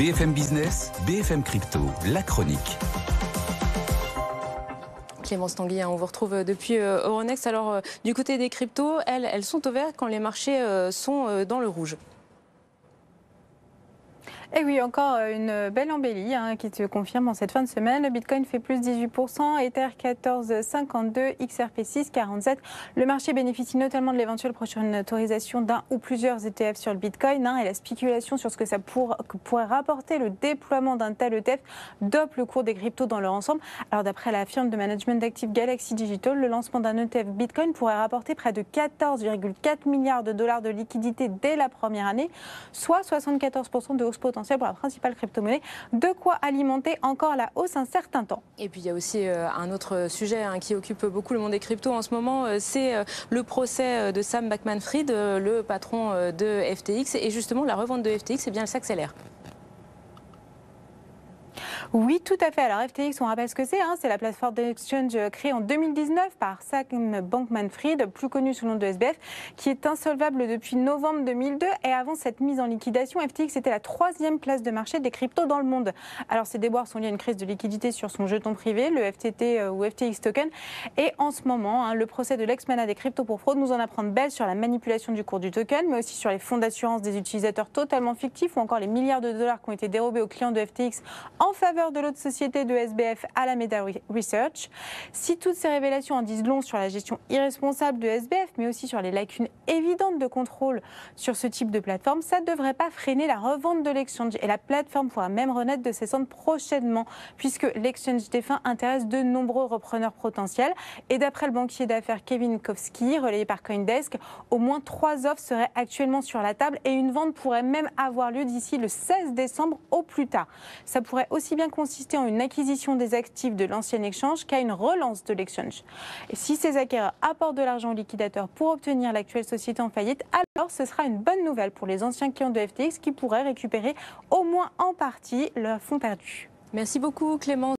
BFM Business, BFM Crypto, la chronique. Clémence Tanguy, on vous retrouve depuis Euronext. Alors, du côté des cryptos, elles sont au vert quand les marchés sont dans le rouge. Et oui, encore une belle embellie qui se confirme en cette fin de semaine. Le Bitcoin fait plus 18%, Ether 14,52, XRP 6,47. Le marché bénéficie notamment de l'éventuelle prochaine autorisation d'un ou plusieurs ETF sur le Bitcoin et la spéculation sur ce que ça pourrait rapporter le déploiement d'un tel ETF dope le cours des cryptos dans leur ensemble. Alors d'après la firme de management d'actifs Galaxy Digital, le lancement d'un ETF Bitcoin pourrait rapporter près de 14,4 milliards de dollars de liquidités dès la première année, soit 74% de hausse potentielle pour la principale crypto-monnaie, de quoi alimenter encore la hausse un certain temps. Et puis il y a aussi un autre sujet qui occupe beaucoup le monde des cryptos en ce moment, c'est le procès de Sam Bankman-Fried, le patron de FTX, et justement la revente de FTX, elle s'accélère. Oui, tout à fait. Alors FTX, on rappelle ce que c'est. C'est la plateforme d'exchange créée en 2019 par Sam Bankman-Fried, plus connu sous le nom de SBF, qui est insolvable depuis novembre 2002. Et avant cette mise en liquidation, FTX était la 3e place de marché des cryptos dans le monde. Alors ces déboires sont liés à une crise de liquidité sur son jeton privé, le FTT ou FTX Token. Et en ce moment, le procès de l'ex-mana des cryptos pour fraude nous en apprend de belles sur la manipulation du cours du token, mais aussi sur les fonds d'assurance des utilisateurs totalement fictifs ou encore les milliards de dollars qui ont été dérobés aux clients de FTX en faveur de l'autre société de SBF, Alameda Research. Si toutes ces révélations en disent long sur la gestion irresponsable de SBF, mais aussi sur les lacunes évidentes de contrôle sur ce type de plateforme, ça ne devrait pas freiner la revente de l'exchange. Et la plateforme pourra même renaître de ses cendres prochainement, puisque l'exchange défunt intéresse de nombreux repreneurs potentiels. Et d'après le banquier d'affaires Kevin Kovsky, relayé par Coindesk, au moins 3 offres seraient actuellement sur la table et une vente pourrait même avoir lieu d'ici le 16 décembre au plus tard. Ça pourrait aussi bien consister en une acquisition des actifs de l'ancien exchange qu'à une relance de l'exchange. Et si ces acquéreurs apportent de l'argent au liquidateur pour obtenir l'actuelle société en faillite, alors ce sera une bonne nouvelle pour les anciens clients de FTX qui pourraient récupérer au moins en partie leurs fonds perdus. Merci beaucoup Clémence.